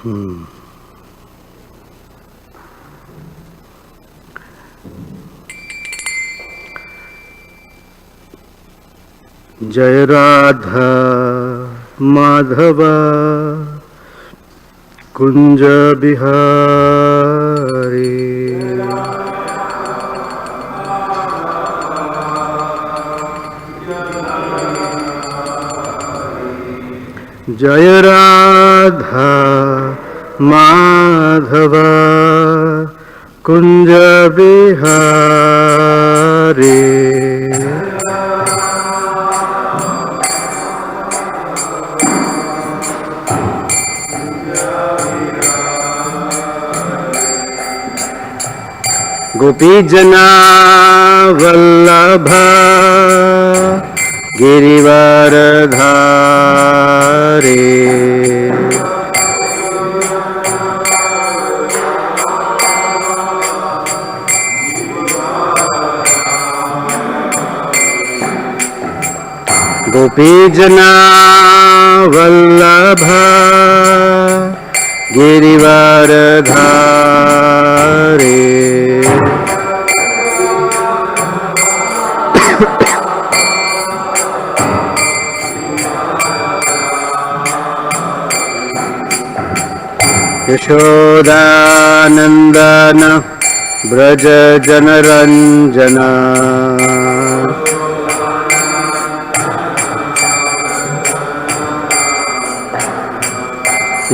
जय राधा माधवा कुंज बिहारी जय राधा माधवा कुंज बिहारी गोपी जना वल्लभा गिरिवरधारी गोपी जना वल्लभा गिरिवरधारी यशोदानंदन ब्रज जनरंजना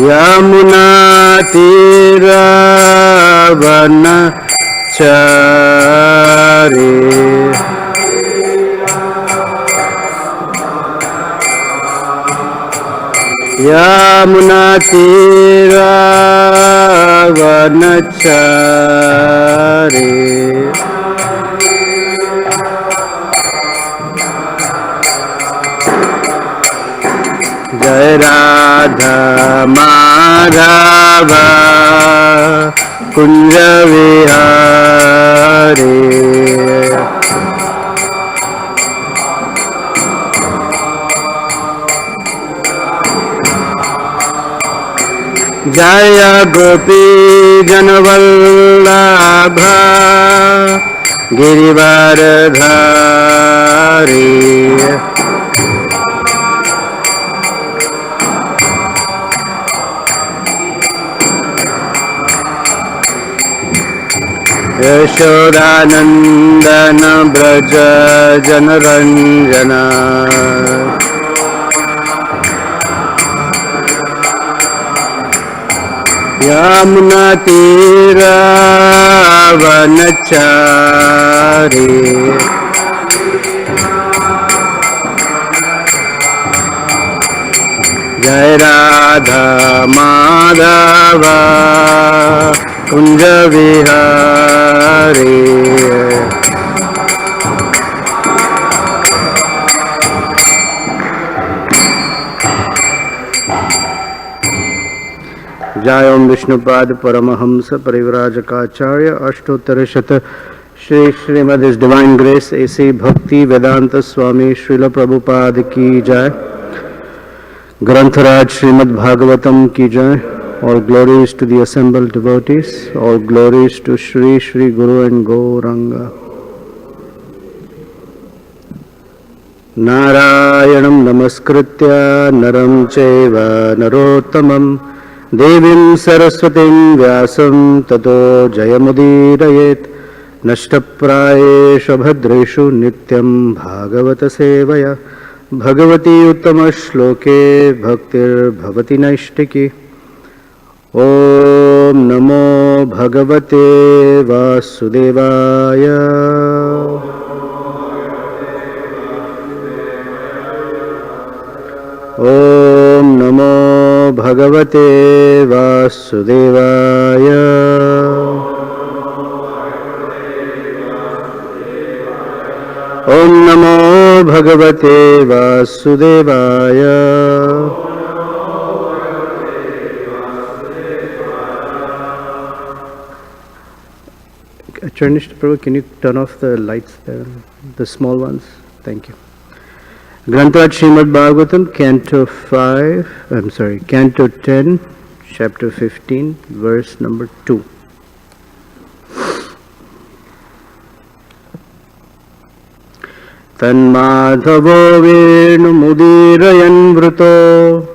यमुना तीरवनचारी यमुना तीरवनचारी जय राधा माधवा कुंज विहारी जय गोपी जनवल्लभा गिरिवरधारी यशोदानंदन ब्रज जनरंजना यमुना तीरवनचारी जय राधा माधवा कुंज विहारी जय ओम विष्णुपाद परमहंस परिव्राजकाचार्य अष्टोत्तर शत श्री श्रीमद इस डिवाइन ग्रेस ऐसी भक्ति वेदांत स्वामी श्रील प्रभुपाद की जय। ग्रंथराज श्रीमद् भागवतम की जय। All glories to the assembled devotees, all glories to Shri Shri Guru and Gauranga. Narayanam namaskritya naram chaiva narottamam devim saraswatim vyasam tato jayamudirayet nashtaprayeshu bhadreshu nityam bhagavata sevaya bhagavati uttama shloke bhaktir bhavati naishtiki. ओम नमो भगवते वासुदेवाय। ओम नमो भगवते वासुदेवाय। ओम नमो भगवते वासुदेवाय। Chanishta Prabhu, can you turn off the lights there, the small ones? Thank you. Grantaraj Srimad Bhagavatam, Canto 10, chapter 15, verse number 2. Tanmadhavo venumudirayan vrito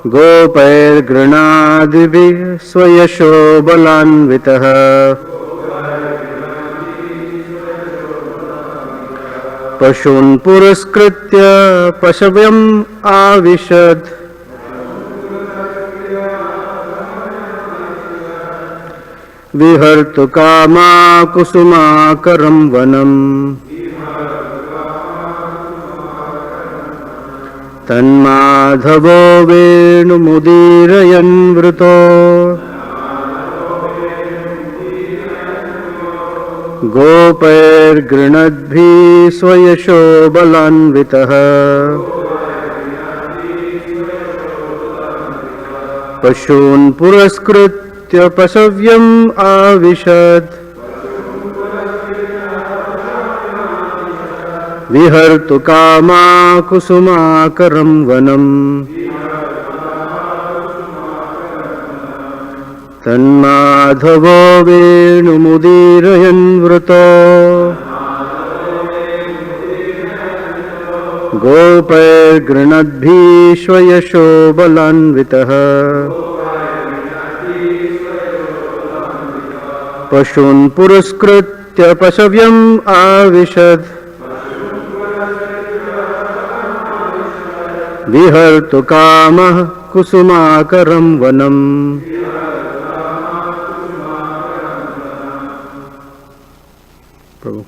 Gopair granadibhi swayasho balanvitaha Pashun puraskritya pashavyam avishad Vihartu kama kusumakaram vanam Tanmadhavo venumudirayan vrito Gopair grinadbhi swayasho balanvitaha Pashun puraskritya pasavyam avishad Vihartu kama kusumakaram vanam Tanmadhavo venumudirayan vrito Gopair grinadbhi swayasho balanvitaha Pashun puraskritya pasavyam avishad Vihartu kama kusumakaram vanam Prabhu.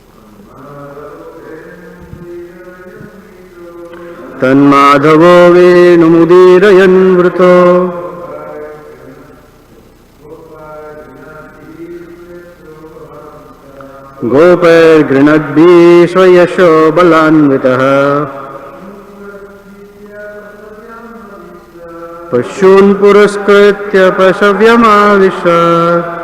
Tanmadhavo venumudirayan vrito Gopair grinadbhi swayasho balanvitaha Pashun puraskritya pasavyam avishad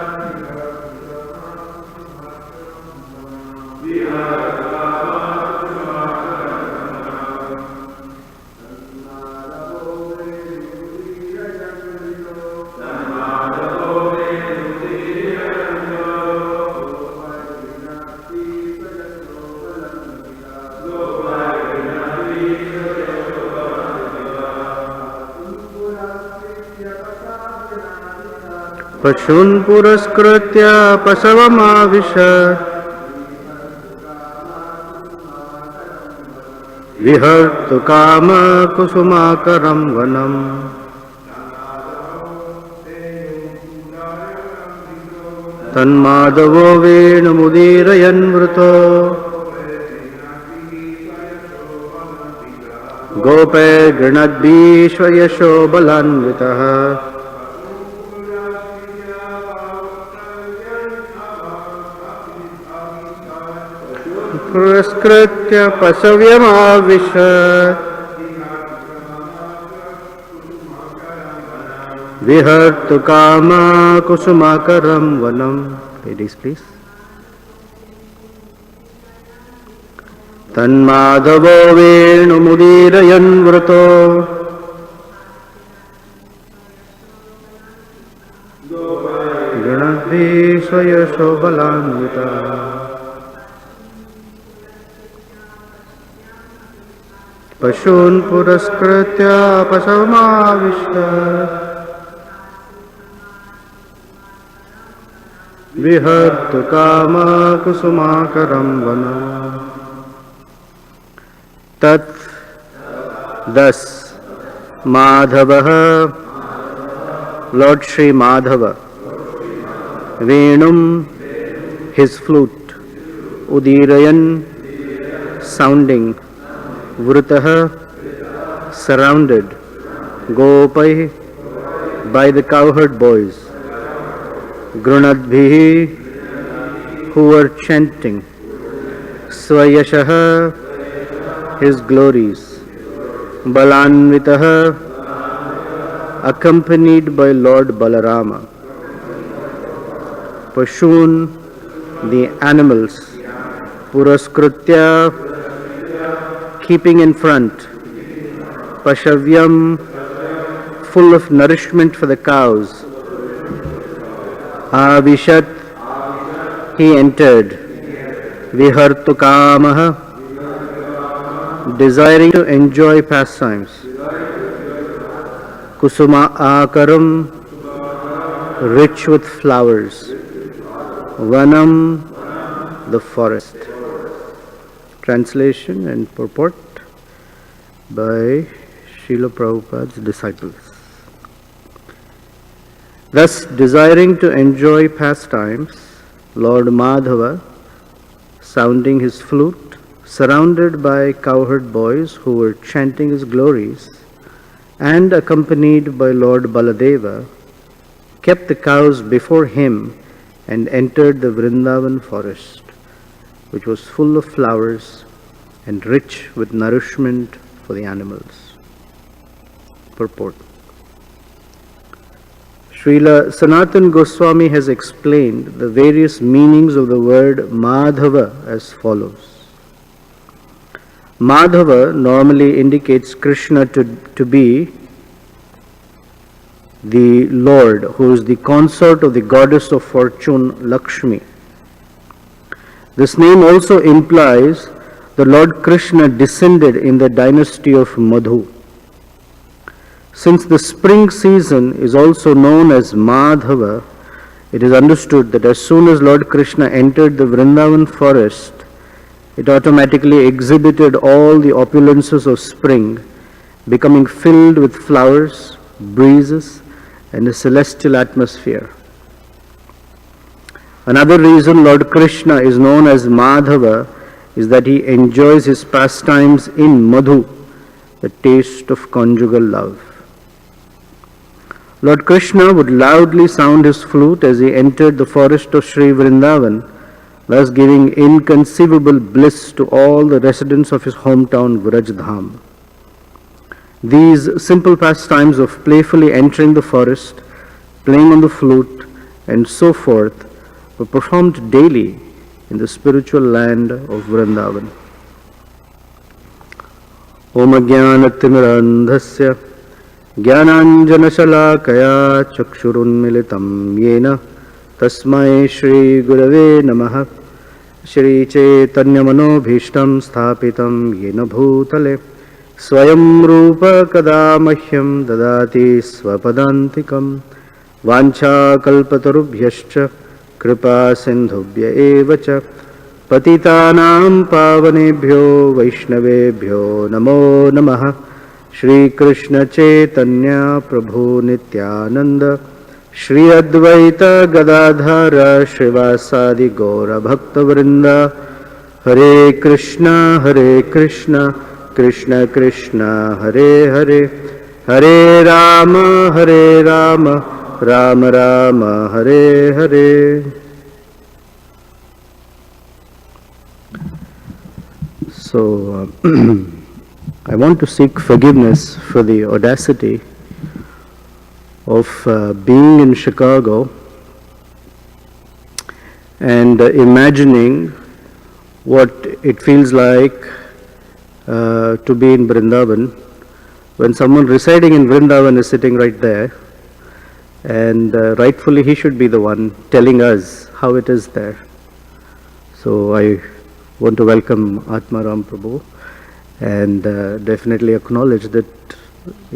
Pashun puraskritya pasavam avishad Vihartu kama kusumakaram vanam Tanmadhavo venumudirayan vrito Gopair grinadbhi swayasho balanvitaha Puraskritya pasavyam avishad Vihartu kama kusumakaram vanam. Ladies, please. Tanmadhavo venumudirayan vrito Granadbhi swayasho balanvitaha Pashun puraskritya pasavam avishad Vihartu kama kusumakaram vanam. Tat thus Madhavaha, Lord Sri Madhava, Venum, his flute, Udirayan, sounding, Vritaha, surrounded, Gopai, by the cowherd boys, Grunadbhihi, who were chanting, Swayashaha, his glories, Balanvitaha, accompanied by Lord Balarama, Pashun, the animals, Puraskritya, keeping in front, Pashavyam, full of nourishment for the cows. Avishat, he entered. Vihartukamaha, desiring to enjoy pastimes. Kusuma akaram, rich with flowers. Vanam, the forest. Translation and purport by Srila Prabhupada's disciples. Thus, desiring to enjoy pastimes, Lord Madhava, sounding his flute, surrounded by cowherd boys who were chanting his glories, and accompanied by Lord Baladeva, kept the cows before him and entered the Vrindavan forest, which was full of flowers and rich with nourishment for the animals. Purport. Srila Sanatana Goswami has explained the various meanings of the word Madhava as follows. Madhava normally indicates Krishna to be the Lord, who is the consort of the goddess of fortune, Lakshmi. This name also implies the Lord Krishna descended in the dynasty of Madhu. Since the spring season is also known as Madhava, it is understood that as soon as Lord Krishna entered the Vrindavan forest, it automatically exhibited all the opulences of spring, becoming filled with flowers, breezes, and a celestial atmosphere. Another reason Lord Krishna is known as Madhava is that he enjoys his pastimes in Madhu, the taste of conjugal love. Lord Krishna would loudly sound his flute as he entered the forest of Sri Vrindavan, thus giving inconceivable bliss to all the residents of his hometown Vrajdham. These simple pastimes of playfully entering the forest, playing on the flute, and so forth were performed daily in the spiritual land of Vrindavan. Om Jnanatimrandhasya Jnananjanashalakaya Chakshurunmilitam Yena Tasmai Shri Gurave Namaha Shri Chaitanya Manobhishtam Sthapitam Yena Bhutale Swayam Rupa Kada Mahyam Dadati Swapadantikam Vancha Kalpatarubhyascha Kripa Sindhubhya Evacha Patitanam Pavanebhyo Vaishnavebhyo Namo Namaha Shri Krishna Chaitanya Prabhu Nityananda Shri Advaita Gadadhara Shrivasadi Gaura Bhakta Vrinda Hare Krishna Krishna Krishna Hare Hare Hare Rama Rama Rama Hare Hare. So I want to seek forgiveness for the audacity of being in Chicago and imagining what it feels like to be in Vrindavan when someone residing in Vrindavan is sitting right there, and rightfully he should be the one telling us how it is there. So I want to welcome Atmaram Prabhu and definitely acknowledge that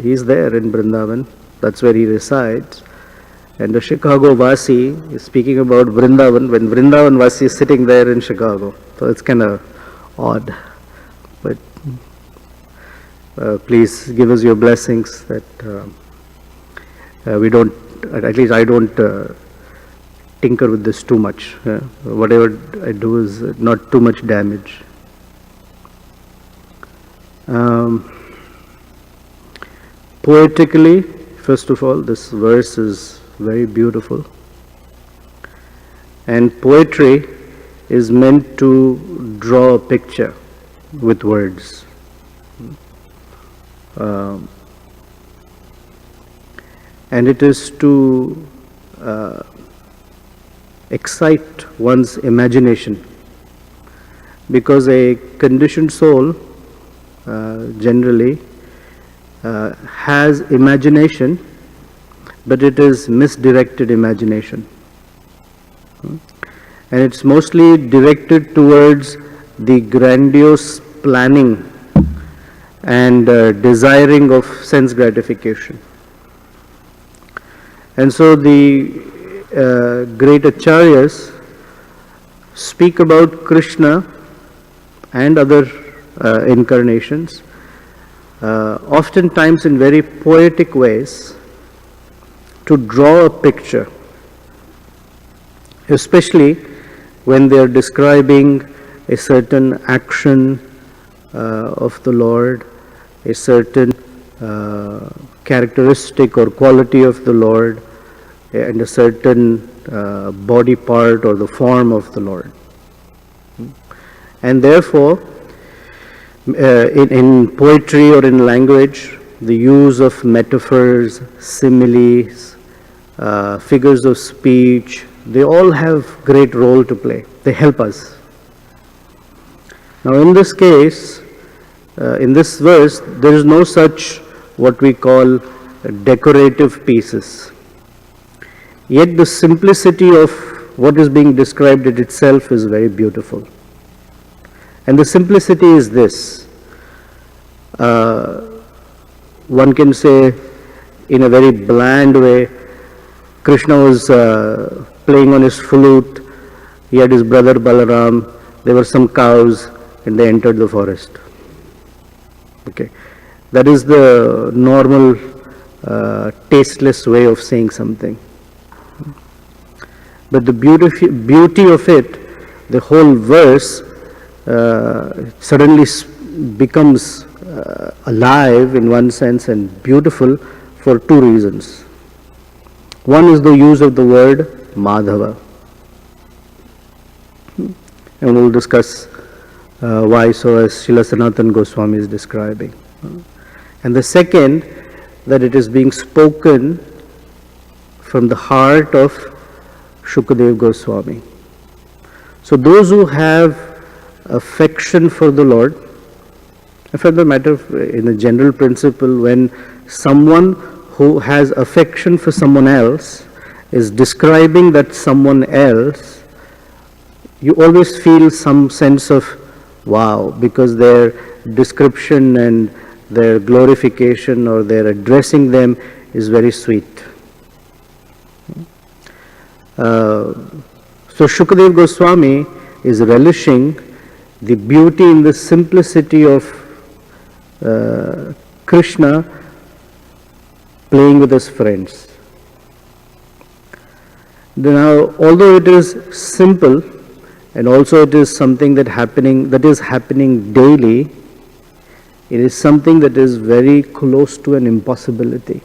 he's there in Vrindavan. That's where he resides. And the Chicago Vasi is speaking about Vrindavan when Vrindavan Vasi is sitting there in Chicago. So it's kind of odd. But please give us your blessings that we don't, at least I don't tinker with this too much. Whatever I do is not too much damage. Poetically, first of all, this verse is very beautiful. And poetry is meant to draw a picture with words. And it is to excite one's imagination, because a conditioned soul generally has imagination, but it is misdirected imagination. And it's mostly directed towards the grandiose planning and desiring of sense gratification. And so the great acharyas speak about Krishna and other incarnations, oftentimes in very poetic ways, to draw a picture, especially when they are describing a certain action of the Lord, a certain characteristic or quality of the Lord, and a certain body part or the form of the Lord. And therefore, in poetry or in language, the use of metaphors, similes, figures of speech, they all have great role to play. They help us. Now in this case, in this verse, there is no such what we call decorative pieces. Yet the simplicity of what is being described in itself is very beautiful. And the simplicity is this. One can say in a very bland way, Krishna was playing on his flute, he had his brother Balaram, there were some cows, and they entered the forest. Okay, that is the normal tasteless way of saying something. But the beauty of it, the whole verse suddenly becomes alive in one sense and beautiful for two reasons. One is the use of the word Madhava. And we'll discuss why so, as Srila Sanatana Goswami is describing. And the second, that it is being spoken from the heart of Shukadeva Goswami. So those who have affection for the Lord, for the matter, in a general principle, when someone who has affection for someone else is describing that someone else, you always feel some sense of wow, because their description and their glorification or their addressing them is very sweet. So Shukadeva Goswami is relishing the beauty in the simplicity of Krishna playing with his friends. Now, although it is simple, and also it is something that is happening daily, it is something that is very close to an impossibility.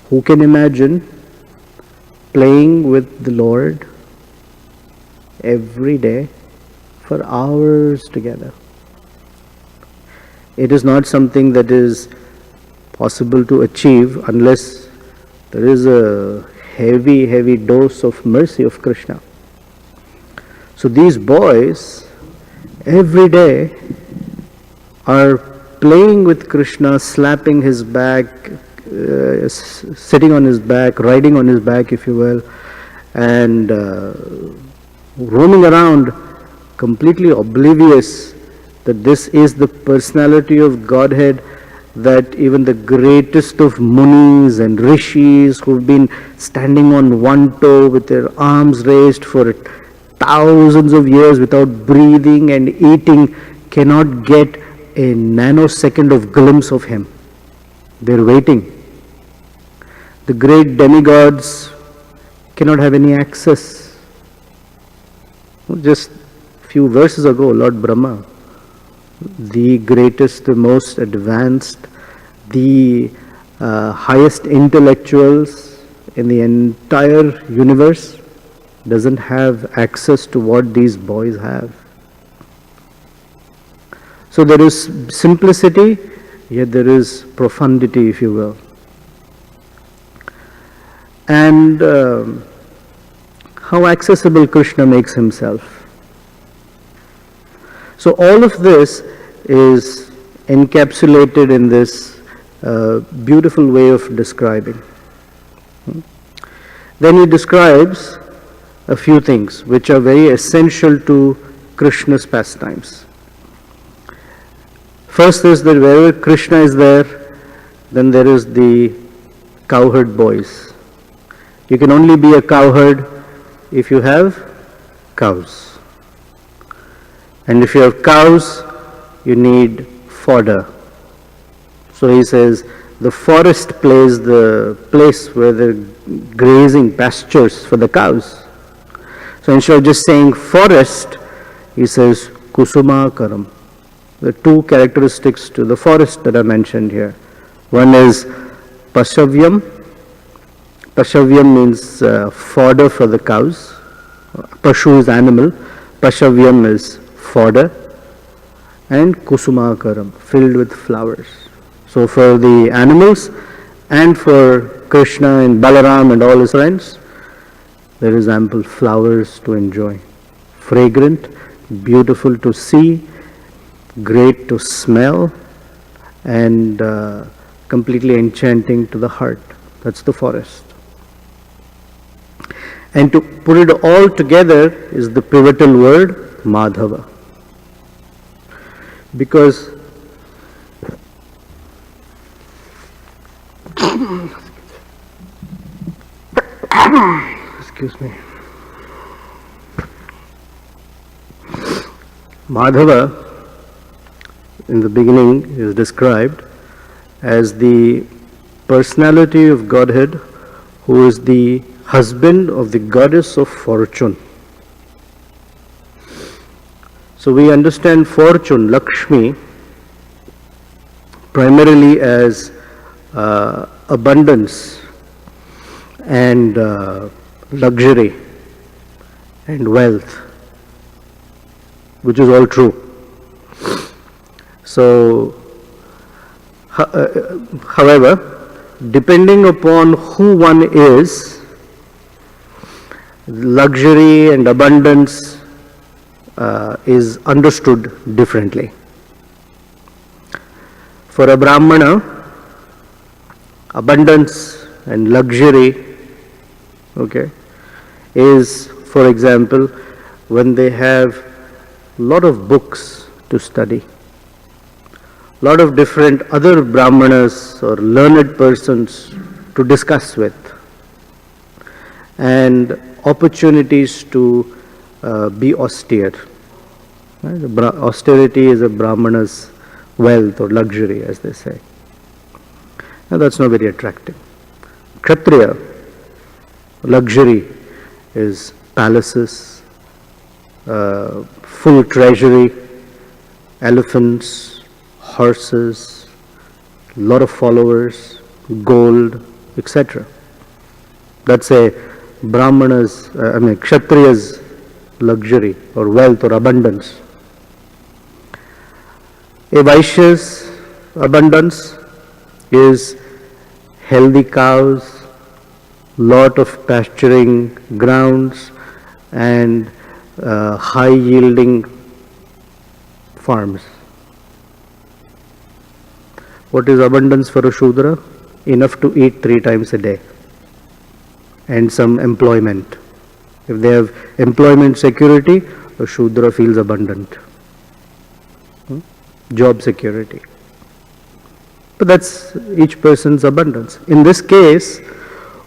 Who can imagine playing with the Lord every day for hours together? It is not something that is possible to achieve unless there is a heavy dose of mercy of Krishna. So these boys every day are playing with Krishna, slapping his back, sitting on his back, riding on his back, if you will, and roaming around completely oblivious that this is the personality of Godhead, that even the greatest of munis and rishis who've been standing on one toe with their arms raised for thousands of years without breathing and eating cannot get a nanosecond of glimpse of him. They're waiting. The great demigods cannot have any access. Just a few verses ago, Lord Brahma, the greatest, the most advanced, the highest intellectuals in the entire universe, doesn't have access to what these boys have. So there is simplicity, yet there is profundity, if you will. And how accessible Krishna makes himself. So all of this is encapsulated in this beautiful way of describing. Then he describes a few things which are very essential to Krishna's pastimes. First is that wherever Krishna is there, then there is the cowherd boys. You can only be a cowherd if you have cows. And if you have cows, you need fodder. So he says, the forest plays the place where the grazing pastures for the cows. So instead of just saying forest, he says kusumakaram. The two characteristics to the forest that I mentioned here. One is pashavyam. Pashavyam means fodder for the cows. Pashu is animal. Pashavyam is fodder. And kusumakaram, filled with flowers. So for the animals and for Krishna and Balaram and all his friends, there is ample flowers to enjoy. Fragrant, beautiful to see, great to smell, and completely enchanting to the heart. That's the forest. And to put it all together is the pivotal word, Madhava. Because excuse me. Madhava in the beginning is described as the personality of Godhead who is the husband of the goddess of fortune. So we understand fortune, Lakshmi, primarily as abundance and luxury and wealth, which is all true. So, however, depending upon who one is, luxury and abundance is understood differently. For a Brahmana, abundance and luxury, is, for example, when they have a lot of books to study, lot of different other Brahmanas or learned persons to discuss with, and opportunities to be austere. Right? Austerity is a Brahmana's wealth or luxury, as they say. Now that's not very attractive. Kshatriya, luxury is palaces, full treasury, elephants, horses, lot of followers, gold, etc. That's a Brahmana's, Kshatriya's luxury or wealth or abundance. A Vaishya's abundance is healthy cows, lot of pasturing grounds, and high yielding farms. What is abundance for a Shudra? Enough to eat 3 times a day and some employment. If they have employment security, a Shudra feels abundant. Job security. But that's each person's abundance. In this case,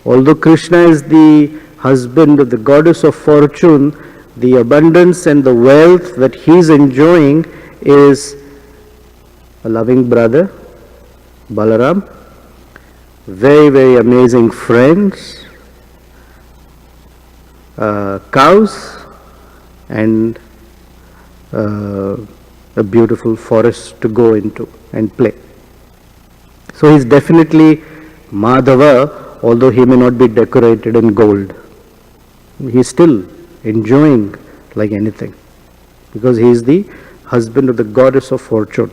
although Krishna is the husband of the goddess of fortune, the abundance and the wealth that he is enjoying is a loving brother, Balaram, very, very amazing friends, cows, and a beautiful forest to go into and play. So he's definitely Madhava, although he may not be decorated in gold. He's still enjoying like anything, because he is the husband of the goddess of fortune.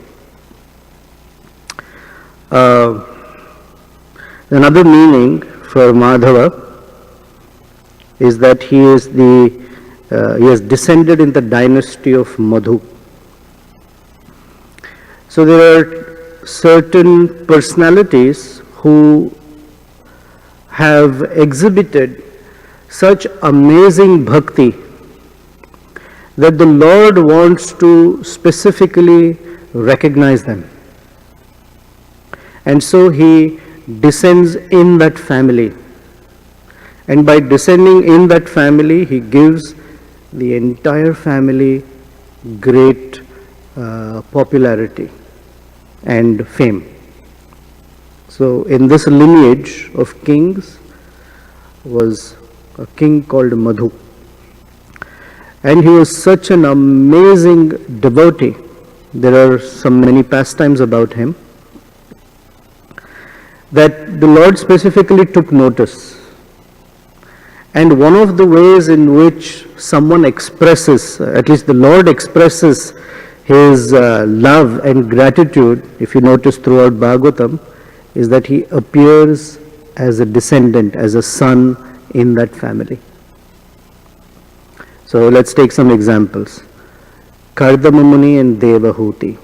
Another meaning for Madhava is that he is he has descended in the dynasty of Madhu. So there are certain personalities who have exhibited such amazing bhakti that the Lord wants to specifically recognize them. And so He descends in that family. And by descending in that family, He gives the entire family great popularity and fame. So in this lineage of kings was a king called Madhu. And he was such an amazing devotee. There are many pastimes about him that the Lord specifically took notice. And one of the ways in which someone expresses, at least the Lord expresses His love and gratitude, if you notice throughout Bhagavatam, is that He appears as a descendant, as a son in that family. So let's take some examples. Kardama Muni and Devahuti.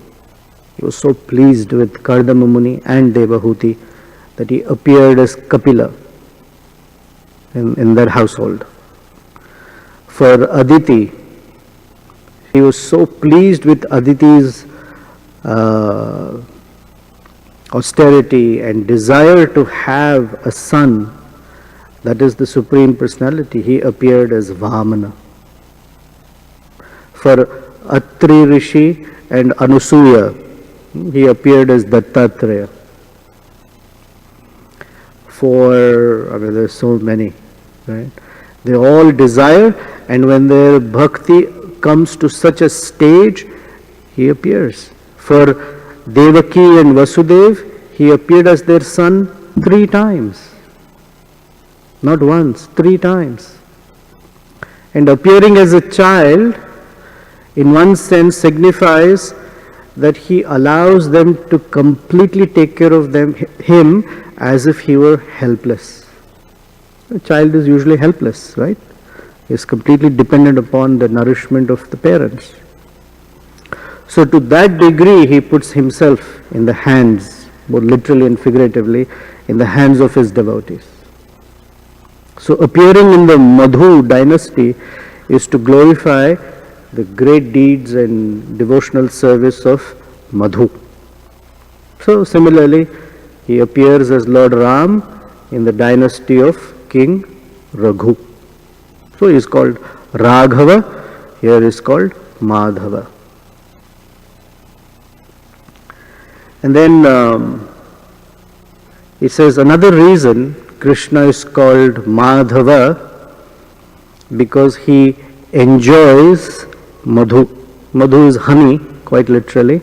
He was so pleased with Kardama Muni and Devahuti that he appeared as Kapila in their household. For Aditi, he was so pleased with Aditi's austerity and desire to have a son, that is the Supreme Personality. He appeared as Vamana. For Atri Rishi and Anusuya, he appeared as Dattatreya. There's so many, right? They all desire, and when their bhakti comes to such a stage, he appears. For Devaki and Vasudev, he appeared as their son 3 times. Not once, 3 times. And appearing as a child, in one sense, signifies that he allows them to completely take care of him as if he were helpless. A child is usually helpless, right? He is completely dependent upon the nourishment of the parents. So to that degree, he puts himself in the hands, both literally and figuratively, in the hands of his devotees. So appearing in the Madhu dynasty is to glorify the great deeds and devotional service of Madhu. So similarly, he appears as Lord Ram in the dynasty of King Raghu. So he is called Raghava, here is called Madhava. And then he says another reason Krishna is called Madhava, because he enjoys Madhu. Madhu is honey, quite literally.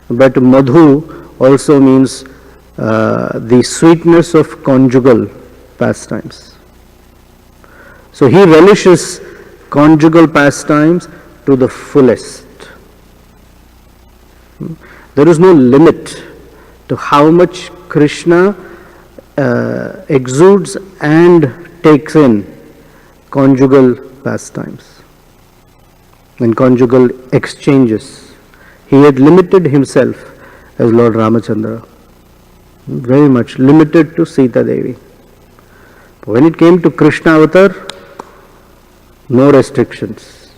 But Madhu also means the sweetness of conjugal pastimes. So he relishes conjugal pastimes to the fullest. There is no limit to how much Krishna exudes and takes in conjugal pastimes and conjugal exchanges. He had limited himself as Lord Ramachandra, very much limited to Sita Devi. When it came to Krishna avatar, no restrictions.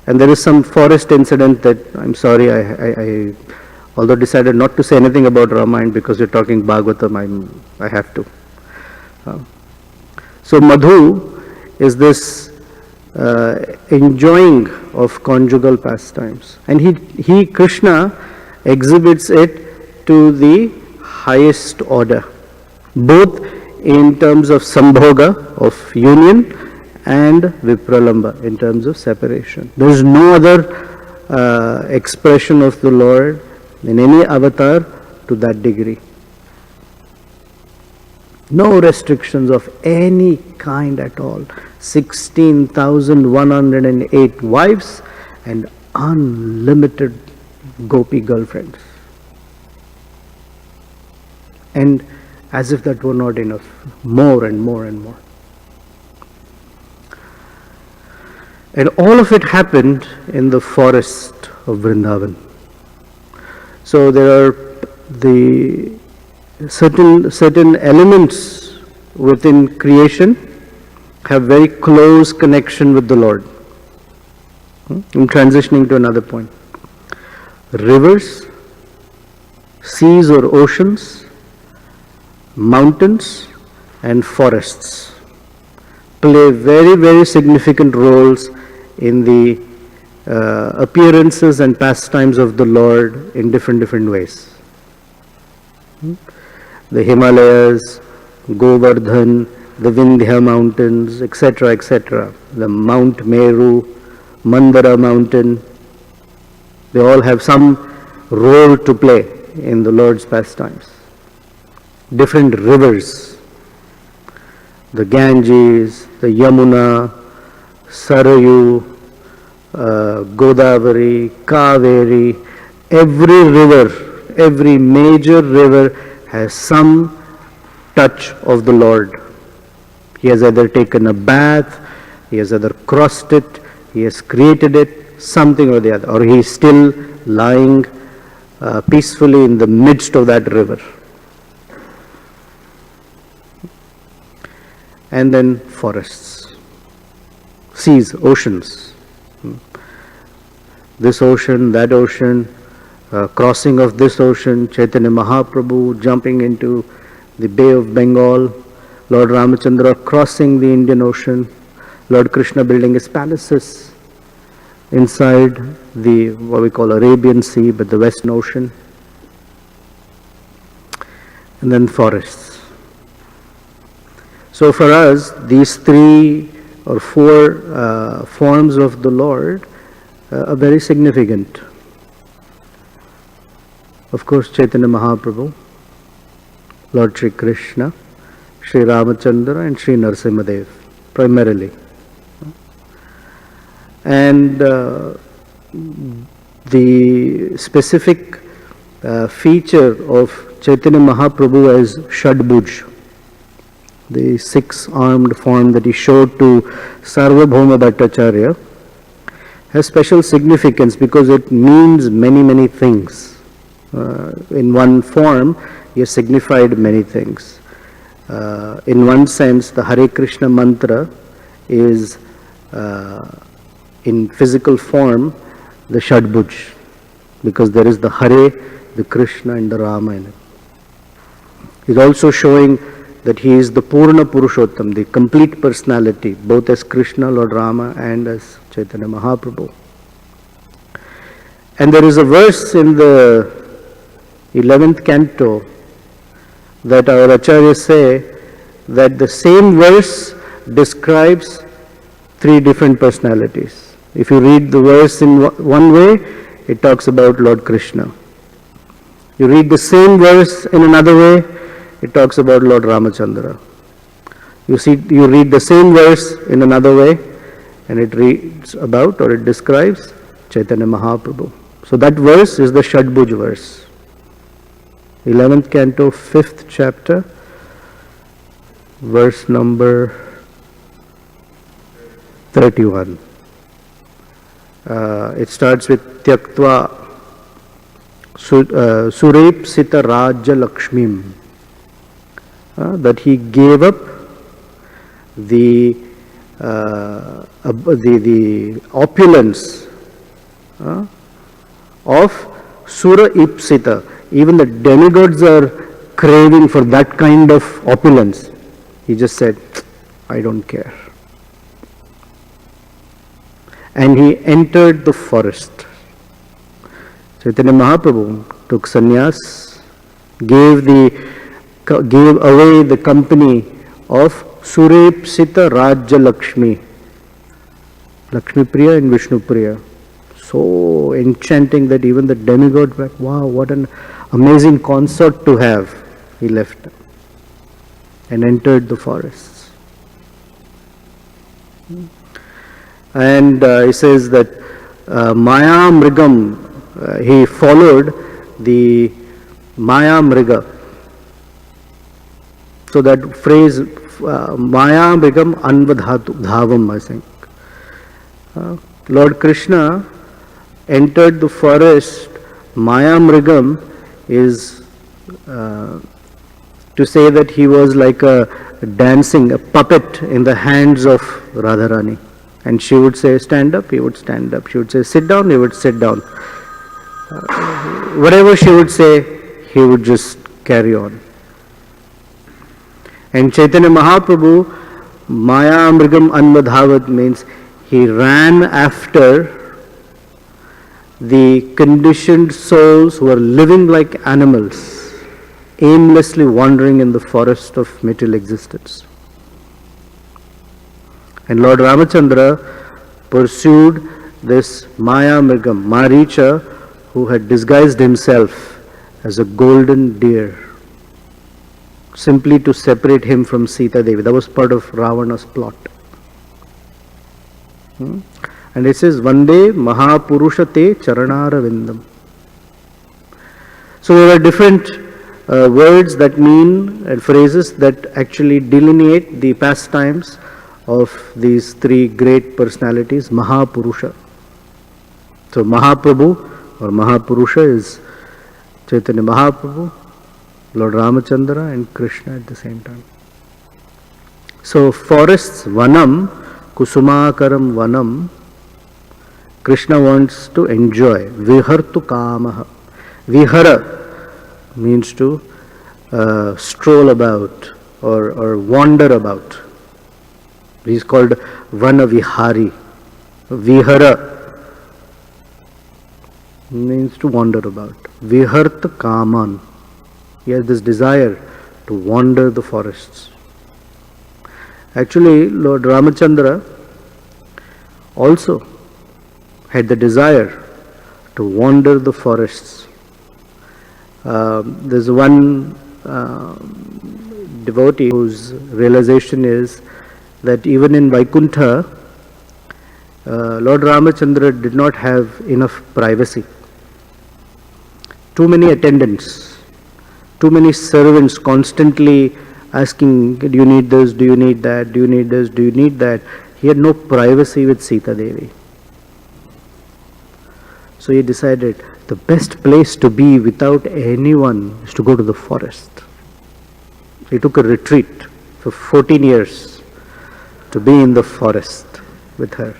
And there is some forest incident that, I'm sorry, I although decided not to say anything about Ramayana because you're talking Bhagavatam, I have to. So Madhu is this enjoying of conjugal pastimes, and he Krishna exhibits it to the highest order, both in terms of sambhoga, of union, and vipralamba, in terms of separation. There is no other expression of the Lord in any avatar to that degree. No restrictions of any kind at all. 16,108 wives and unlimited gopi girlfriends. And as if that were not enough, more and more and more. And all of it happened in the forest of Vrindavan. So there are the certain elements within creation have very close connection with the Lord. I'm transitioning to another point. Rivers, seas or oceans, mountains and forests play very, very significant roles in the appearances and pastimes of the Lord in different ways. The Himalayas, Govardhan, the Vindhya mountains, etc., the Mount Meru, Mandara mountain, they all have some role to play in the Lord's pastimes. Different rivers, the Ganges, the Yamuna, Sarayu, Godavari, Kaveri, every river, every major river has some touch of the Lord. He has either taken a bath, he has either crossed it, he has created it, something or the other, or he is still lying peacefully in the midst of that river. And then forests, seas, oceans. This ocean, that ocean, crossing of this ocean, Chaitanya Mahaprabhu jumping into the Bay of Bengal, Lord Ramachandra crossing the Indian Ocean, Lord Krishna building his palaces inside the what we call Arabian Sea, but the Western Ocean, and then forests. So for us, these 3 or 4 forms of the Lord are very significant. Of course, Chaitanya Mahaprabhu, Lord Sri Krishna, Sri Ramachandra and Sri Narasimhadev primarily. And the specific feature of Chaitanya Mahaprabhu as Shadbhuj, the 6-armed form that he showed to Sarvabhauma Bhattacharya, has special significance because it means many things. In one form, he has signified many things. In one sense, the Hare Krishna mantra is in physical form the Shadbhuj, because there is the Hare, the Krishna and the Rama in it. He is also showing that he is the Purna Purushottam, the complete personality, both as Krishna, Lord Rama and as Chaitanya Mahaprabhu. And there is a verse in the 11th canto that our acharyas say that the same verse describes 3 different personalities. If you read the verse in one way, it talks about Lord Krishna. You read the same verse in another way, it talks about Lord Ramachandra. You read the same verse in another way, and it reads about or it describes Chaitanya Mahaprabhu. So that verse is the Shadbhuj verse. 11th canto, 5th chapter, verse number 31. It starts with Tyaktva Surepsita Raja Lakshmim. That he gave up the opulence of Sura Ipsita. Even the demigods are craving for that kind of opulence. He just said, I don't care. And he entered the forest. Chaitanya Mahaprabhu took sannyas, gave away the company of Surepsita Raja Lakshmi, Lakshmi Priya and Vishnu Priya. So enchanting that even the demigod were like, wow, what an amazing consort to have. He left and entered the forests. And he says that Maya Mrigam, he followed the Maya Mriga. So that phrase, Maya Mrigam Anvadhavam, I think. Lord Krishna entered the forest, Maya Mrigam is to say that he was like a puppet in the hands of Radharani. And she would say, stand up, he would stand up. She would say, sit down, he would sit down. Whatever she would say, he would just carry on. And Chaitanya Mahaprabhu, Maya Mrigam Anvadhavat means he ran after the conditioned souls who are living like animals, aimlessly wandering in the forest of material existence. And Lord Ramachandra pursued this Maya Mrigam, Maricha, who had disguised himself as a golden deer, simply to separate him from Sita Devi. That was part of Ravana's plot. And it says, Vande Mahapurusha Te Charanaravindam. So there are different words that mean and phrases that actually delineate the pastimes of these three great personalities, Mahapurusha. So Mahaprabhu or Mahapurusha is Chaitanya Mahaprabhu, Lord Ramachandra and Krishna at the same time. So forests, Vanam, Kusumakaram Vanam, Krishna wants to enjoy. Vihartu Kamaha. Vihara means to stroll about or wander about. He is called Vana Vihari. Vihara means to wander about. Viharta Kaman. He has this desire to wander the forests. Actually, Lord Ramachandra also had the desire to wander the forests. There's one devotee whose realization is that even in Vaikuntha, Lord Ramachandra did not have enough privacy. Too many attendants, too many servants constantly asking, do you need this, do you need that, do you need this, do you need that? He had no privacy with Sita Devi. So he decided the best place to be without anyone is to go to the forest. He took a retreat for 14 years to be in the forest with her.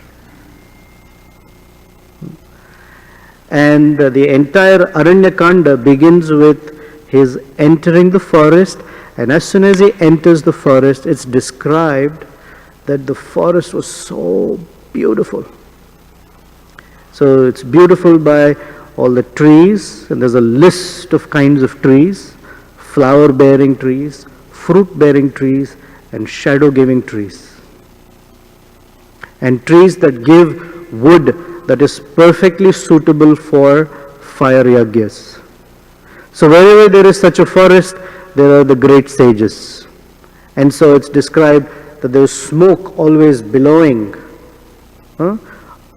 And the entire Aranyakanda begins with his entering the forest, and as soon as he enters the forest, it's described that the forest was so beautiful. So it's beautiful by all the trees, and there's a list of kinds of trees, flower-bearing trees, fruit-bearing trees, and shadow-giving trees. And trees that give wood that is perfectly suitable for fire yagyas. So wherever there is such a forest, there are the great sages. And so it's described that there is smoke always billowing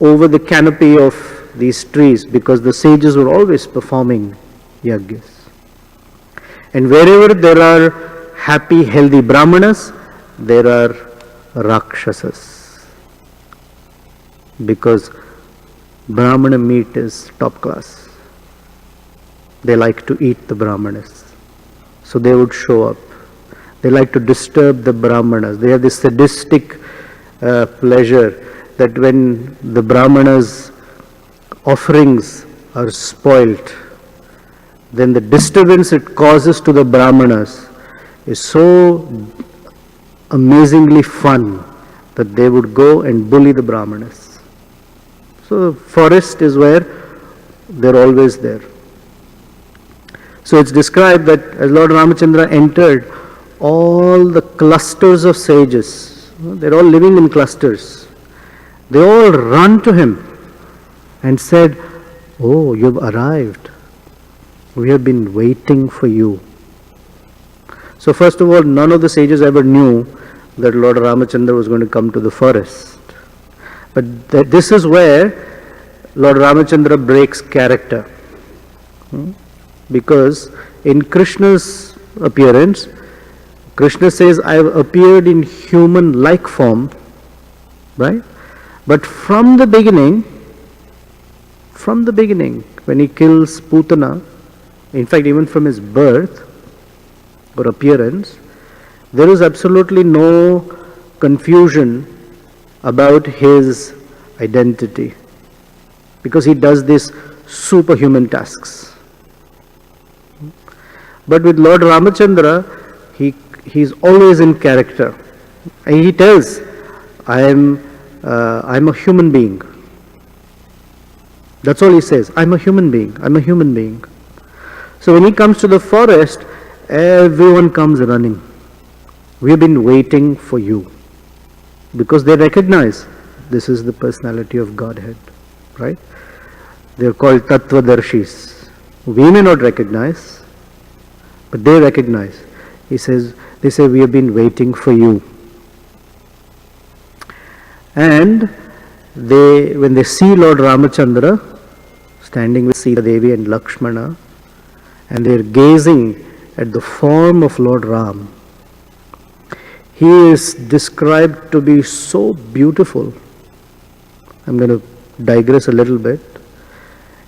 over the canopy of these trees, because the sages were always performing yagyas. And wherever there are happy, healthy brahmanas, there are rakshasas, because brahmana meat is top class. They like to eat the brahmanas, so they would show up. They like to disturb the brahmanas. They have this sadistic pleasure that when the brahmanas' offerings are spoilt, then the disturbance it causes to the brahmanas is so amazingly fun that they would go and bully the brahmanas. So the forest is where they're always there. So it's described that as Lord Ramachandra entered, all the clusters of sages, they're all living in clusters, they all run to him and said, "Oh, you've arrived. We have been waiting for you." So first of all, none of the sages ever knew that Lord Ramachandra was going to come to the forest. But this is where Lord Ramachandra breaks character. Because in Krishna's appearance, Krishna says, "I have appeared in human-like form," right? But from the beginning, from the beginning, when he kills Putana, in fact even from his birth or appearance, there is absolutely no confusion about his identity, because he does these superhuman tasks. But with Lord Ramachandra, he's always in character. And he tells, I'm a human being. That's all he says. I'm a human being. I'm a human being. So when he comes to the forest, everyone comes running. We've been waiting for you. Because they recognize this is the personality of Godhead. Right? They're called Tattvadarshis. We may not recognize, but they recognize. They say, we have been waiting for you. And when they see Lord Ramachandra standing with Sita Devi and Lakshmana, and they're gazing at the form of Lord Ram, he is described to be so beautiful. I'm going to digress a little bit.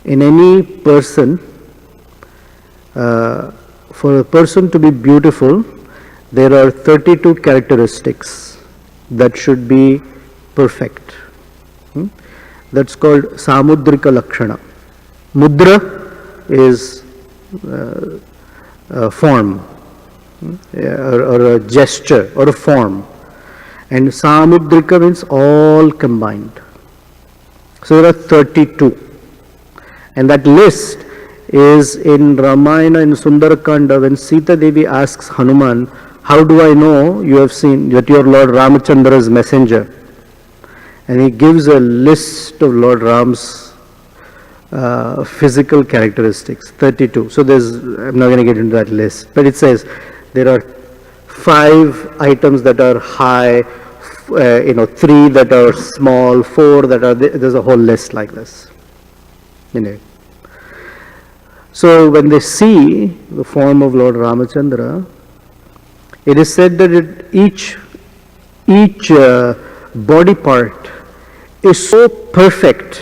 In any person, for a person to be beautiful, there are 32 characteristics that should be perfect. That's called Samudrika Lakshana. Mudra is a form, or a gesture, or a form. And Samudrika means all combined. So there are 32. And that list is in Ramayana, in Sundarakanda, when Sita Devi asks Hanuman, how do I know you have seen that you are Lord Ramachandra's messenger? And he gives a list of Lord Ram's physical characteristics, 32. So I'm not going to get into that list, but it says there are 5 items that are high, 3 that are small, 4 that are, there's a whole list like this. So when they see the form of Lord Ramachandra, it is said that each body part is so perfect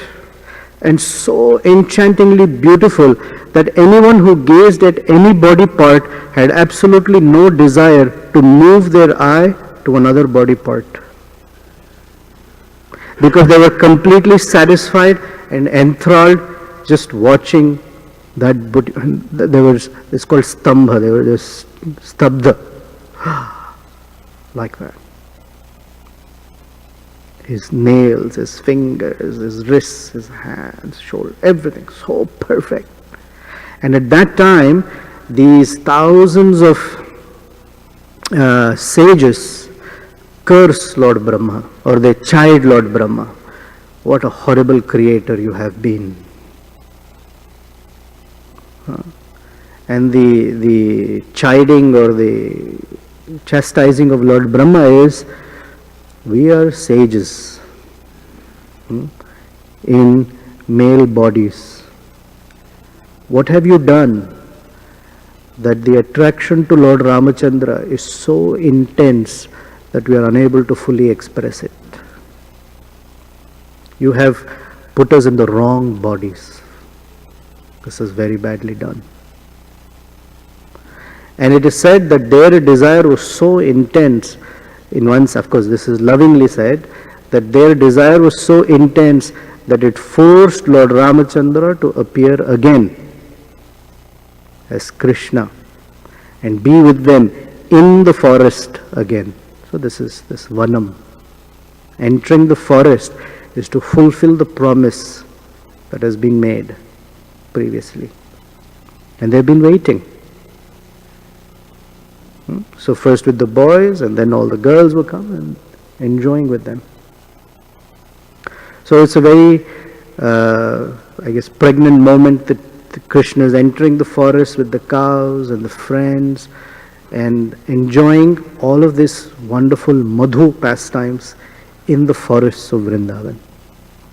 and so enchantingly beautiful that anyone who gazed at any body part had absolutely no desire to move their eye to another body part, because they were completely satisfied and enthralled just watching that. It's called stambha. They were just stabdha, like that. His nails, his fingers, his wrists, his hands, shoulder, everything so perfect. And at that time, these thousands of sages curse Lord Brahma, or they chide Lord Brahma. What a horrible creator you have been. And the chiding or the chastising of Lord Brahma is, we are sages in male bodies. What have you done that the attraction to Lord Ramachandra is so intense that we are unable to fully express it? You have put us in the wrong bodies. This is very badly done. And it is said that their desire was so intense, in once, of course, this is lovingly said, that their desire was so intense that it forced Lord Ramachandra to appear again as Krishna and be with them in the forest again. So this is this Vanam. Entering the forest is to fulfill the promise that has been made previously. And they've been waiting. So first with the boys, and then all the girls will come and enjoying with them. So it's a very, pregnant moment that Krishna is entering the forest with the cows and the friends and enjoying all of this wonderful madhu pastimes in the forests of Vrindavan.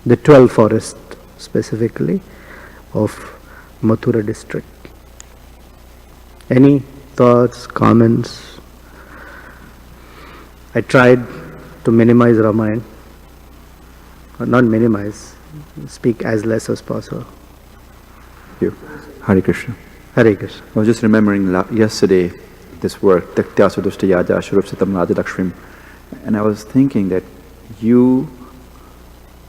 The 12 forests specifically of Mathura district. Any thoughts, comments? I tried to minimize Ramayana. Not minimize, speak as less as possible. Thank you. Hare Krishna. Hare Krishna. I was just remembering yesterday this work, Taktya Sudushta Yaja Shurupsatam Radha Lakshmim, and I was thinking that you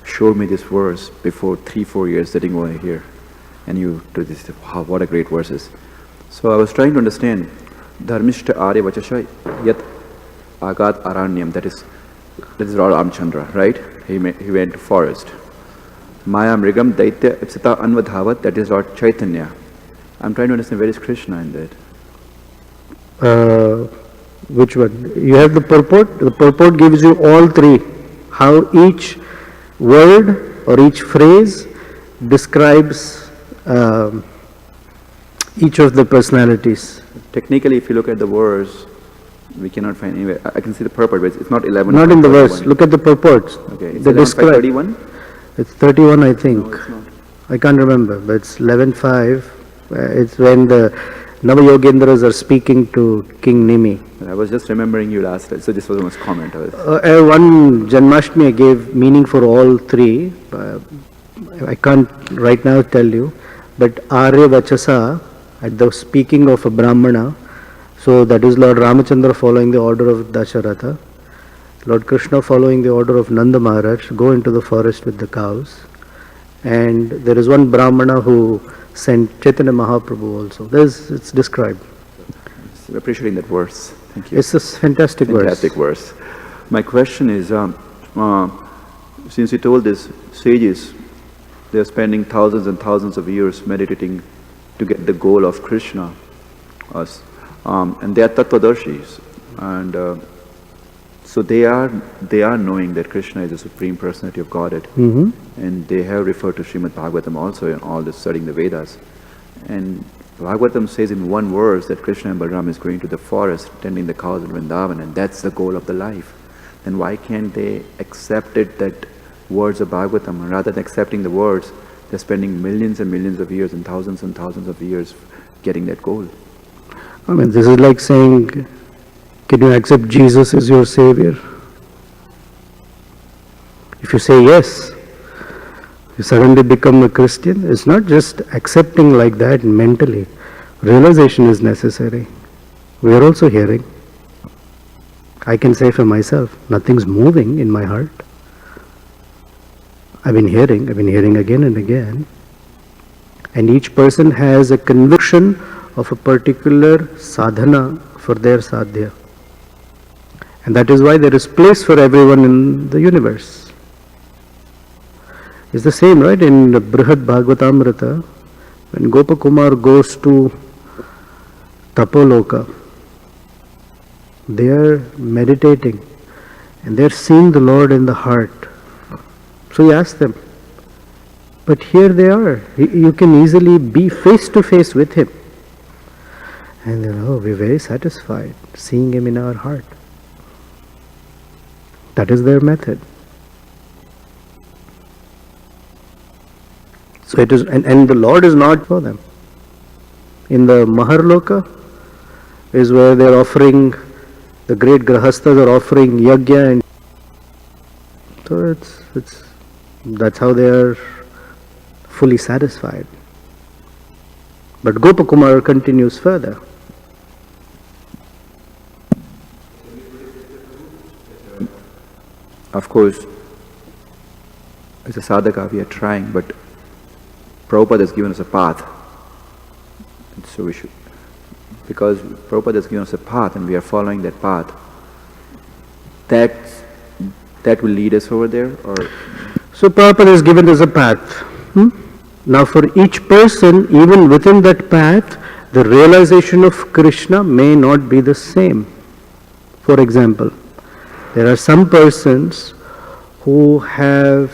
showed me this verse before 3-4 years sitting over here, and you did this. Wow, what a great verses! So I was trying to understand Dharmishta Arya Vachasha Yat Agat Aranyam. That is Lord Ramchandra, right? He went to forest. Maya Mrigam Daitya Ipsita Anvadhavat. That is Lord Chaitanya. I'm trying to understand where is Krishna in that. Which one? You have the purport. The purport gives you all three. How each word or each phrase describes each of the personalities. Technically, if you look at the verse, we cannot find anywhere. I can see the purport, but it's not 11. Not in the verse. Look at the purports. Okay, it's they 11:31. It's 31, I think. No, it's not. I can't remember, but it's 11:5. It's when the Navayogendras are speaking to King Nimi. I was just remembering you last time, so this was almost comment. One Janmashtami I gave meaning for all three. I can't right now tell you, but Arya Vachasa, at the speaking of a Brahmana, so that is Lord Ramachandra following the order of Dasharatha, Lord Krishna following the order of Nanda Maharaj, go into the forest with the cows, and there is one Brahmana who sent Chaitanya Mahaprabhu also. It's described. Appreciating that verse. Thank you. It's a fantastic verse. My question is, since you told this, sages, they are spending thousands and thousands of years meditating to get the goal of Krishna, us, and they are Tattvadarshis, and so they are knowing that Krishna is the Supreme Personality of Godhead, and they have referred to Srimad Bhagavatam also in all this studying the Vedas, and Bhagavatam says in one verse that Krishna and Balaram is going to the forest, tending the cows in Vrindavan, and that's the goal of the life. Then why can't they accept it, that words of Bhagavatam, and rather than accepting the words, they're spending millions and millions of years and thousands of years getting that goal? I mean, this is like saying, can you accept Jesus as your Savior? If you say yes, you suddenly become a Christian. It's not just accepting like that mentally. Realization is necessary. We are also hearing. I can say for myself, nothing's moving in my heart. I've been hearing again and again. And each person has a conviction of a particular sadhana for their sadhya. And that is why there is place for everyone in the universe. It's the same, right? In the Brihad Bhagavatamrita, when Gopakumar goes to Tapoloka, they are meditating and they are seeing the Lord in the heart. So he asks them, but here they are. You can easily be face to face with Him. And they are, we're very satisfied seeing Him in our heart. That is their method. So it is, and the Lord is not for them. In the Maharloka is where they are offering, the great Grahasthas are offering yajna, and so that's how they are fully satisfied. But Gopakumar continues further. Of course, as a sadhaka we are trying, but Prabhupada has given us a path. And so we should, because Prabhupada has given us a path and we are following that path, that will lead us over there, or? So Prabhupada has given us a path. Now for each person, even within that path, the realization of Krishna may not be the same. For example, there are some persons who have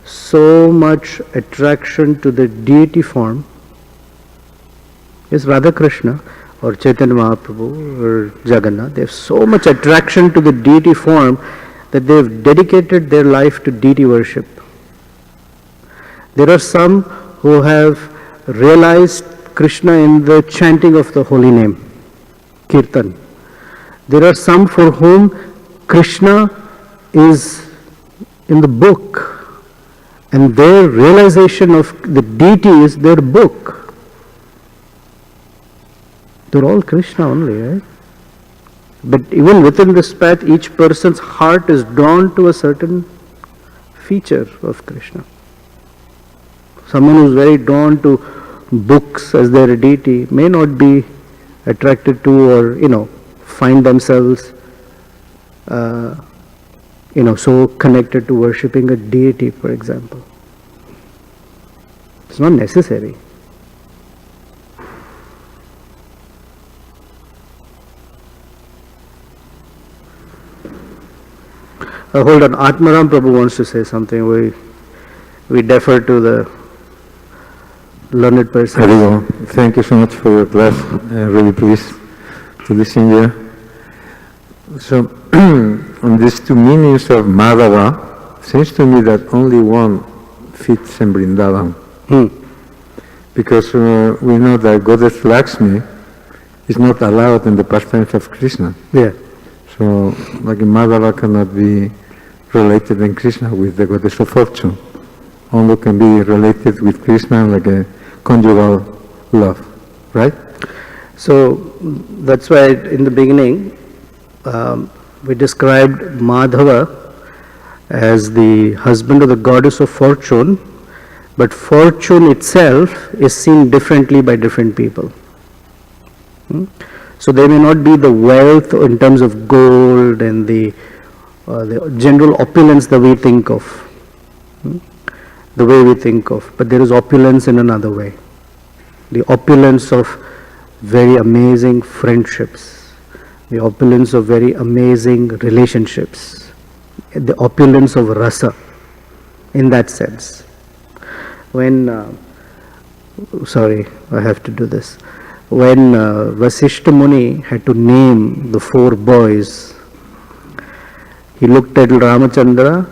so much attraction to the deity form, is Radha Krishna or Chaitanya Mahaprabhu or Jagannath. They have so much attraction to the deity form that they have dedicated their life to deity worship. There are some who have realized Krishna in the chanting of the holy name, Kirtan. There are some for whom Krishna is in the book, And their realization of the deity is their book. They're all Krishna only, right? But even within this path, each person's heart is drawn to a certain feature of Krishna. Someone who's very drawn to books as their deity may not be attracted to, or find themselves so connected to worshipping a deity, for example. It's not necessary. Hold on, Atmaram Prabhu wants to say something. We defer to the learned person. Haribo, thank you so much for your class. I'm really pleased to listen here. So, on these two meanings of Madhava, seems to me that only one fits in Vrindavan. Because we know that Goddess Lakshmi is not allowed in the pastimes of Krishna. Yeah. So, like Madhava cannot be related in Krishna with the Goddess of Fortune. Only can be related with Krishna like a conjugal love, right? So, that's why in the beginning, we described Madhava as the husband of the goddess of fortune, but fortune itself is seen differently by different people. So there may not be the wealth in terms of gold and the general opulence that we think of, the way we think of, but there is opulence in another way. The opulence of very amazing friendships, the opulence of very amazing relationships, the opulence of rasa, in that sense. When, sorry, I have to do this. When Vasishta Muni had to name the 4 boys, he looked at Ramachandra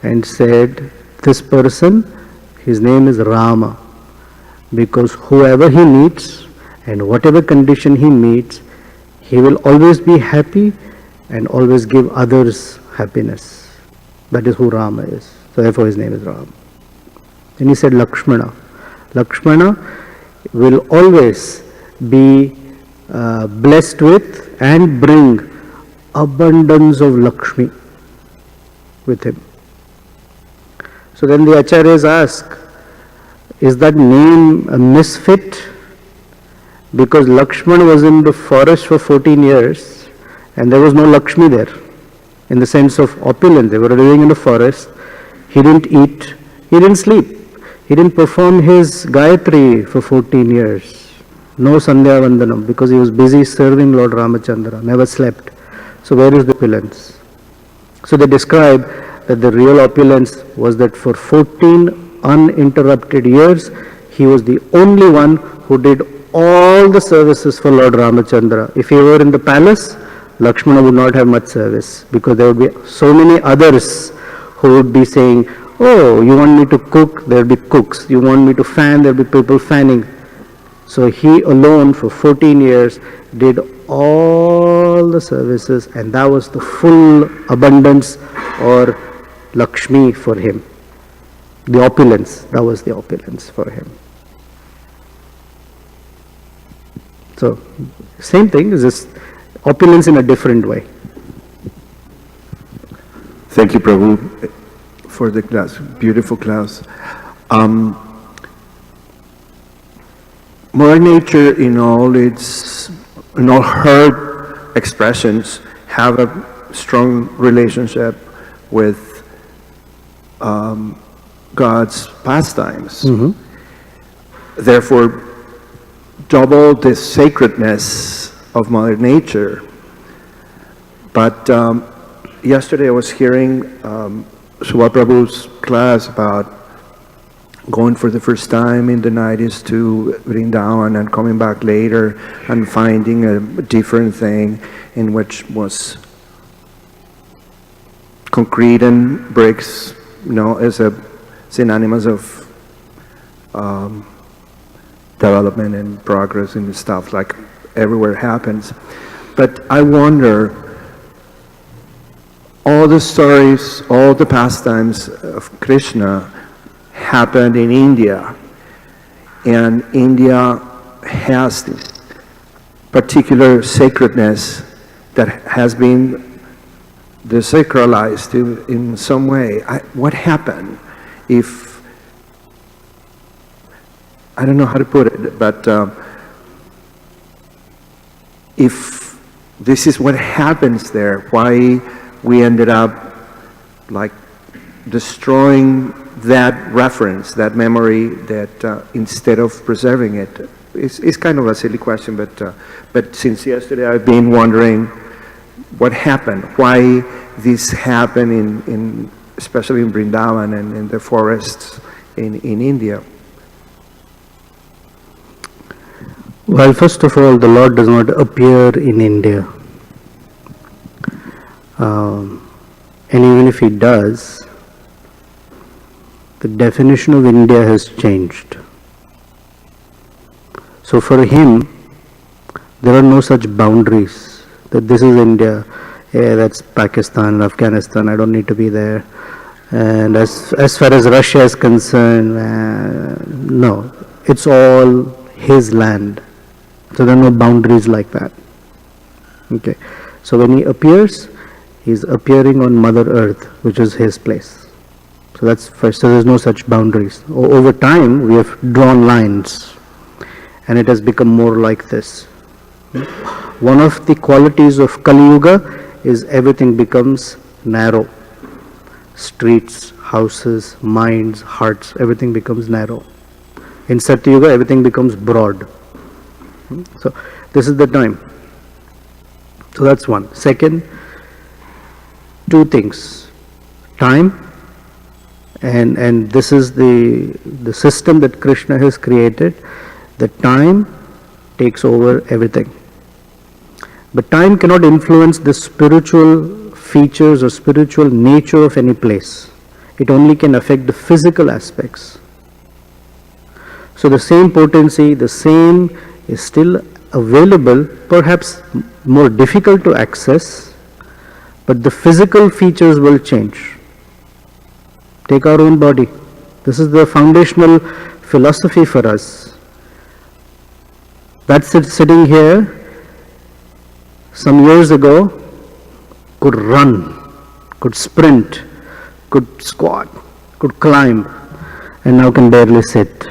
and said, this person, his name is Rama, because whoever he meets and whatever condition he meets, he will always be happy and always give others happiness. That is who Rama is. So therefore his name is Rama. Then he said Lakshmana. Lakshmana will always be blessed with and bring abundance of Lakshmi with him. So then the acharyas ask, is that name a misfit? Because Lakshman was in the forest for 14 years and there was no Lakshmi there, in the sense of opulence. They were living in the forest. He didn't eat, he didn't sleep, he didn't perform his Gayatri for 14 years. No Sandhya Vandanam, because he was busy serving Lord Ramachandra, never slept. So where is the opulence? So they describe that the real opulence was that for 14 uninterrupted years, he was the only one who did all the services for Lord Ramachandra. If he were in the palace, Lakshmana would not have much service, because there would be so many others who would be saying, oh, you want me to cook, there will be cooks. You want me to fan, there will be people fanning. So he alone for 14 years did all the services, and that was the full abundance or Lakshmi for him. The opulence, that was the opulence for him. So, same thing, is just opulence in a different way. Thank you, Prabhu, for the class. Beautiful class. Mother Nature, in all her expressions, have a strong relationship with God's pastimes. Therefore, double the sacredness of Mother Nature. But yesterday I was hearing Subha Prabhu's class about going for the first time in the 90s to Vrindavan and coming back later and finding a different thing in which was concrete and bricks, as a synonymous of development and progress and stuff, like everywhere happens. But I wonder, all the stories, all the pastimes of Krishna happened in India. And India has this particular sacredness that has been desacralized in some way. What happened if, I don't know how to put it, but if this is what happens there, why we ended up like destroying that reference, that memory, that instead of preserving it. It's kind of a silly question, but since yesterday I've been wondering what happened, why this happened in especially in Vrindavan and in the forests in India. Well, first of all, the Lord does not appear in India. And even if He does, the definition of India has changed. So for Him, there are no such boundaries that this is India, that's Pakistan, Afghanistan, I don't need to be there. And as far as Russia is concerned, no, it's all His land. So there are no boundaries like that. Okay. So when He appears, He's appearing on Mother Earth, which is His place. So that's first. So there's no such boundaries. Over time, we have drawn lines, and it has become more like this. One of the qualities of Kali Yuga is everything becomes narrow. Streets, houses, minds, hearts, everything becomes narrow. In Satya Yuga, everything becomes broad. So this is the time. So that's one. Second, two things. Time, and this is the system that Krishna has created. The time takes over everything. But time cannot influence the spiritual features or spiritual nature of any place. It only can affect the physical aspects. So the same potency, the same is still available, perhaps more difficult to access, but the physical features will change. Take our own body. This is the foundational philosophy for us. That's it sitting here some years ago could run, could sprint, could squat, could climb, and now can barely sit.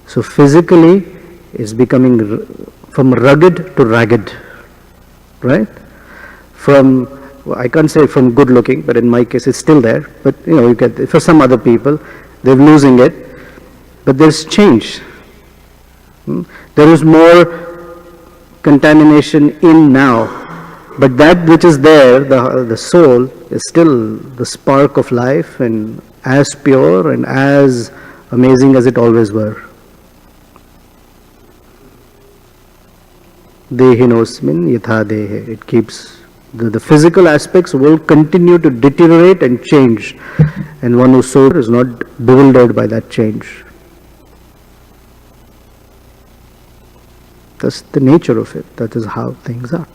So physically is becoming from rugged to ragged, right? From, well, I can't say from good looking, but in my case it's still there. But you get, for some other people, they're losing it. But there's change. There is more contamination in now. But that which is there, the soul, is still the spark of life and as pure and as amazing as it always were. Dehinosmin yatha dehe. It keeps, the physical aspects will continue to deteriorate and change. And one whose soul is not bewildered by that change. That's the nature of it. That is how things are.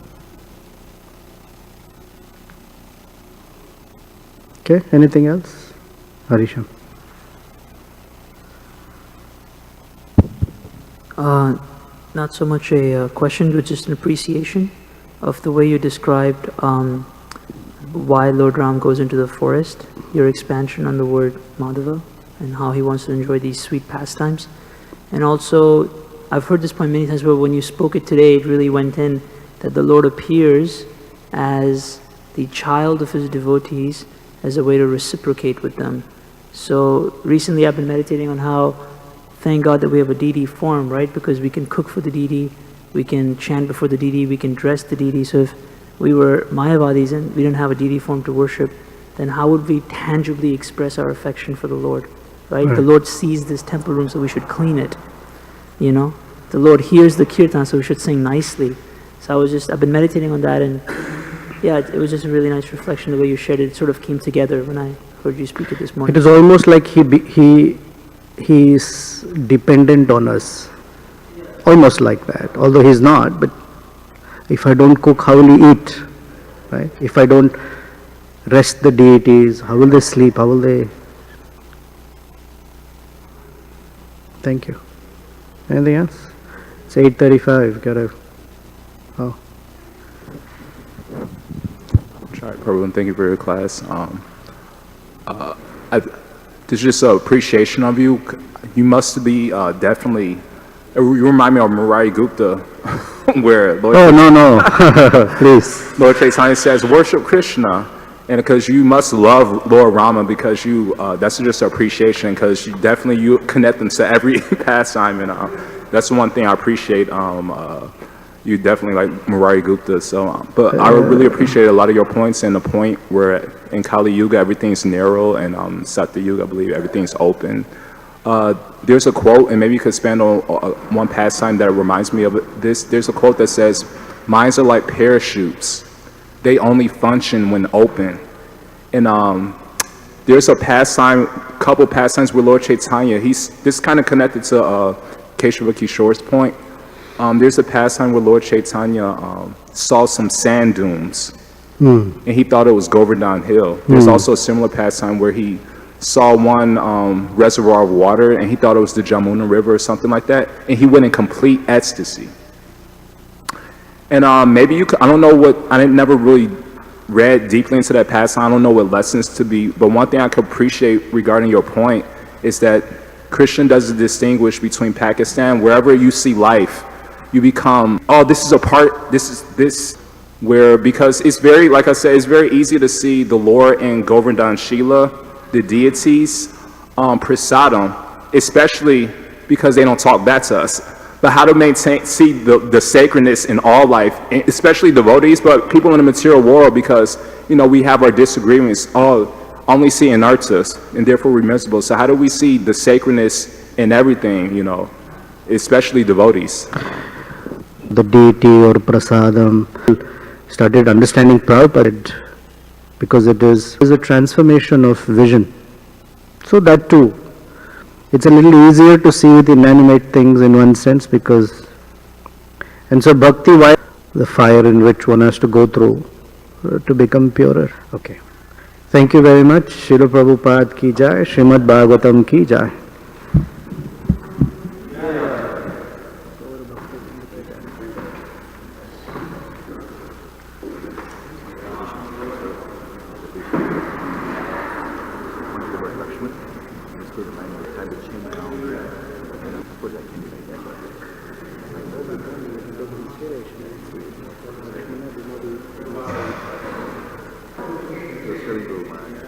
Okay, anything else? Harisham. Not so much a question, but just an appreciation of the way you described why Lord Ram goes into the forest, your expansion on the word Madhava, and how he wants to enjoy these sweet pastimes. And also, I've heard this point many times, but when you spoke it today, it really went in that the Lord appears as the child of his devotees as a way to reciprocate with them. So recently I've been meditating on how, thank God that we have a deity form, right? Because we can cook for the deity, we can chant before the deity, we can dress the deity. So if we were Mayavadis and we didn't have a deity form to worship, then how would we tangibly express our affection for the Lord, right? The Lord sees this temple room, so we should clean it, you know? The Lord hears the kirtan, so we should sing nicely. So I've been meditating on that, and yeah, it was just a really nice reflection, the way you shared it. It sort of came together when I heard you speak it this morning. It is almost like he is dependent on us. Almost like that. Although he's not, but if I don't cook, how will he eat? Right? If I don't rest the deities, how will they sleep? How will they? Thank you. Anything else? It's 8:35. Gotta. Oh. Right, Prabhu, and thank you for your class. There's just an appreciation of you. You must be definitely. You remind me of Mariah Gupta, where Lord Please. Lord Chaitanya says, "Worship Krishna," and because you must love Lord Rama, because you that's just an appreciation, because you connect them to every pastime, and that's the one thing I appreciate. You definitely like Mariah Gupta, so but I really appreciate a lot of your points, and the point where in Kali Yuga everything's narrow, and Satya Yuga I believe everything's open. There's a quote, and maybe you could expand on one pastime that reminds me of this. There's a quote that says, "Minds are like parachutes; they only function when open." And there's a couple pastimes with Lord Chaitanya. This kind of connected to Keshava Kishore's point. There's a pastime where Lord Chaitanya saw some sand dunes, and he thought it was Govardhan Hill. There's also a similar pastime where he saw one reservoir of water, and he thought it was the Jamuna River or something like that, and he went in complete ecstasy. And maybe you could, I don't know what, I never really read deeply into that pastime. I don't know what lessons to be, but one thing I could appreciate regarding your point is that Krishna doesn't distinguish between Pakistan. Wherever you see life, you become, oh, this is a part, this, where, because it's very, like I said, it's very easy to see the Lord in Govardhan Shila, the deities, prasadam, especially because they don't talk back to us. But how to see the sacredness in all life, especially devotees, but people in the material world, because, we have our disagreements, only see anarthas, and therefore we're miserable. So how do we see the sacredness in everything, especially devotees? The deity or prasadam started understanding Prabhupada, because it is a transformation of vision. So that too, it's a little easier to see with inanimate things in one sense, because, and so bhakti, why the fire in which one has to go through to become purer. Okay. Thank you very much. Srila Prabhupada ki jai, Srimad Bhagavatam ki jai. Very good.